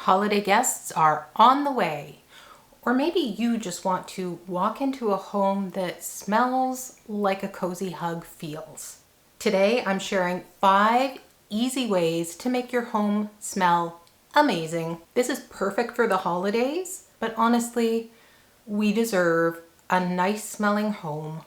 Holiday guests are on the way. Or maybe you just want to walk into a home that smells like a cozy hug feels. Today I'm sharing 5 easy ways to make your home smell amazing. This is perfect for the holidays, but honestly, we deserve a nice smelling home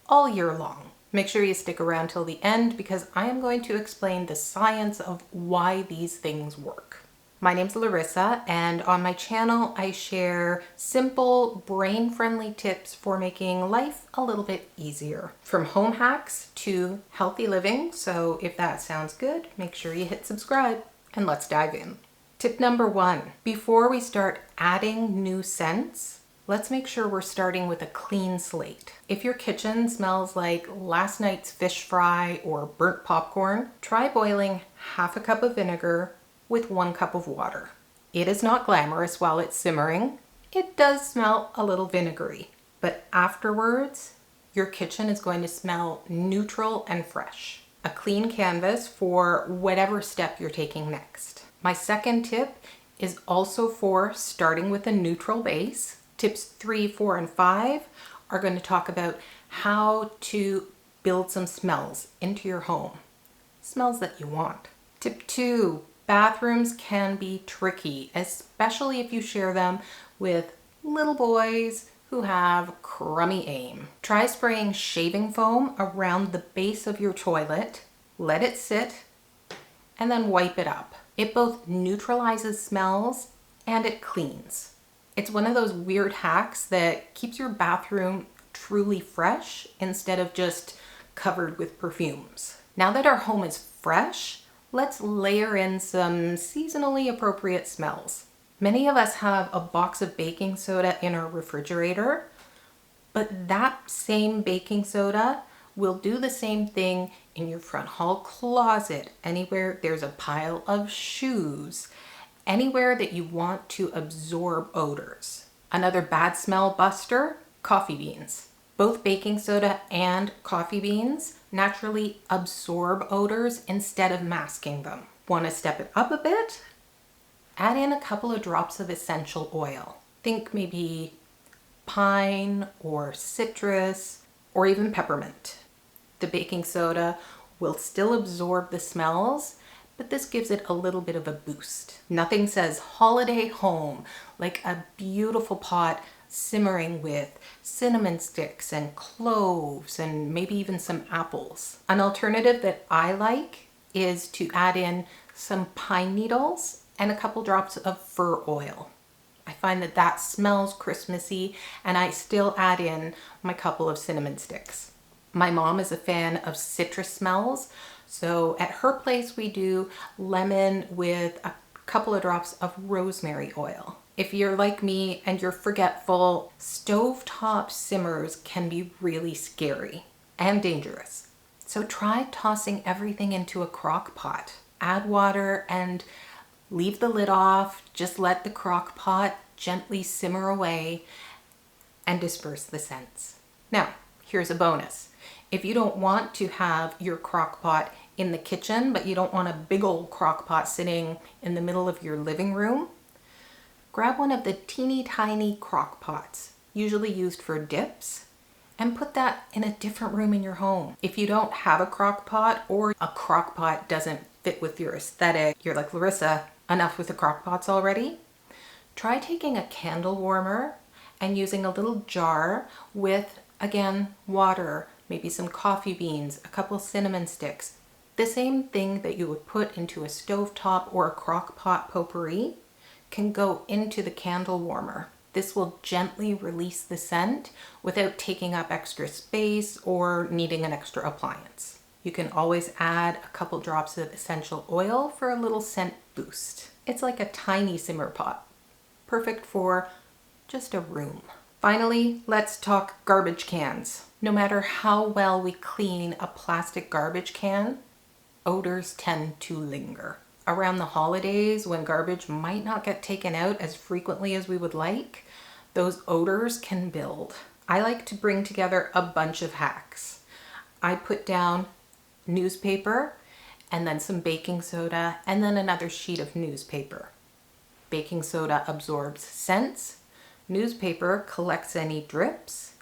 all year long. Make sure you stick around till the end because I am going to explain the science of why these things work. My name's Larissa, and on my channel I share simple, brain-friendly tips for making life a little bit easier. From home hacks to healthy living, so if that sounds good, make sure you hit subscribe and let's dive in. Tip number 1, before we start adding new scents, let's make sure we're starting with a clean slate. If your kitchen smells like last night's fish fry or burnt popcorn, try boiling half a cup of vinegar with 1 cup of water. It is not glamorous while it's simmering. It does smell a little vinegary, but afterwards, your kitchen is going to smell neutral and fresh. A clean canvas for whatever step you're taking next. My second tip is also for starting with a neutral base. Tips 3, 4, and 5 are going to talk about how to build some smells into your home. Smells that you want. Tip 2, bathrooms can be tricky, especially if you share them with little boys who have crummy aim. Try spraying shaving foam around the base of your toilet, let it sit, and then wipe it up. It both neutralizes smells and it cleans. It's one of those weird hacks that keeps your bathroom truly fresh instead of just covered with perfumes. Now that our home is fresh, let's layer in some seasonally appropriate smells. Many of us have a box of baking soda in our refrigerator, but that same baking soda will do the same thing in your front hall closet, anywhere there's a pile of shoes, anywhere that you want to absorb odors. Another bad smell buster, coffee beans. Both baking soda and coffee beans naturally absorb odors instead of masking them. Want to step it up a bit? Add in a couple of drops of essential oil. Think maybe pine or citrus or even peppermint. The baking soda will still absorb the smells, but this gives it a little bit of a boost. Nothing says holiday home like a beautiful pot simmering with cinnamon sticks and cloves and maybe even some apples. An alternative that I like is to add in some pine needles and a couple drops of fir oil. I find that that smells Christmassy, and I still add in my couple of cinnamon sticks. My mom is a fan of citrus smells, so at her place we do lemon with a couple of drops of rosemary oil. If you're like me and you're forgetful, stovetop simmers can be really scary and dangerous. So try tossing everything into a crock pot. Add water and leave the lid off. Just let the crock pot gently simmer away and disperse the scents. Now, here's a bonus. If you don't want to have your crock pot in the kitchen, but you don't want a big old crock pot sitting in the middle of your living room, grab one of the teeny tiny crock pots, usually used for dips, and put that in a different room in your home. If you don't have a crock pot or a crock pot doesn't fit with your aesthetic, you're like, Larissa, enough with the crock pots already? Try taking a candle warmer and using a little jar with, again, water, maybe some coffee beans, a couple cinnamon sticks, the same thing that you would put into a stovetop or a crock pot potpourri can go into the candle warmer. This will gently release the scent without taking up extra space or needing an extra appliance. You can always add a couple drops of essential oil for a little scent boost. It's like a tiny simmer pot, perfect for just a room. Finally, let's talk garbage cans. No matter how well we clean a plastic garbage can, odors tend to linger. Around the holidays, when garbage might not get taken out as frequently as we would like, those odors can build. I like to bring together a bunch of hacks. I put down newspaper and then some baking soda and then another sheet of newspaper. baking soda absorbs scents, newspaper collects any drips,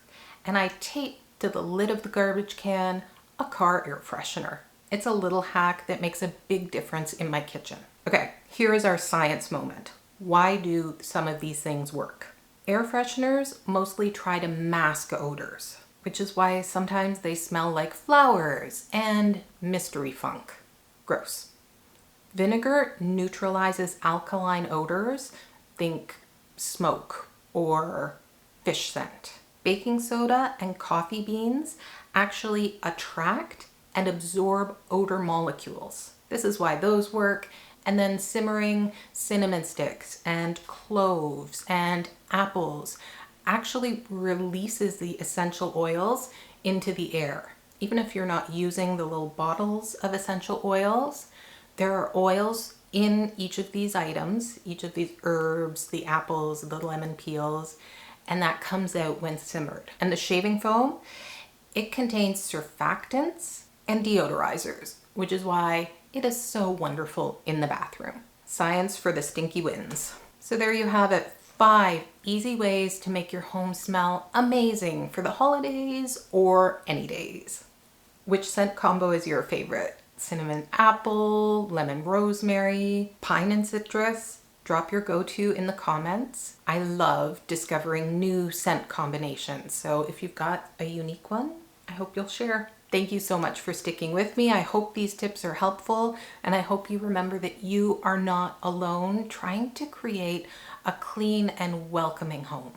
and I tape to the lid of the garbage can a car air freshener. It's a little hack that makes a big difference in my kitchen. Okay, here is our science moment. Why do some of these things work? Air fresheners mostly try to mask odors, which is why sometimes they smell like flowers and mystery funk. Gross. Vinegar neutralizes alkaline odors, think smoke or fish scent. Baking soda and coffee beans actually attract and absorb odor molecules. This is why those work. And then simmering cinnamon sticks and cloves and apples actually releases the essential oils into the air. Even if you're not using the little bottles of essential oils, there are oils in each of these items, each of these herbs, the apples, the lemon peels, and that comes out when simmered. And the shaving foam, it contains surfactants and deodorizers, which is why it is so wonderful in the bathroom. Science for the stinky wins. So there you have it, 5 easy ways to make your home smell amazing for the holidays or any days. Which scent combo is your favorite? Cinnamon apple, lemon rosemary, pine and citrus? Drop your go-to in the comments. I love discovering new scent combinations. So if you've got a unique one, I hope you'll share. Thank you so much for sticking with me. I hope these tips are helpful, and I hope you remember that you are not alone trying to create a clean and welcoming home.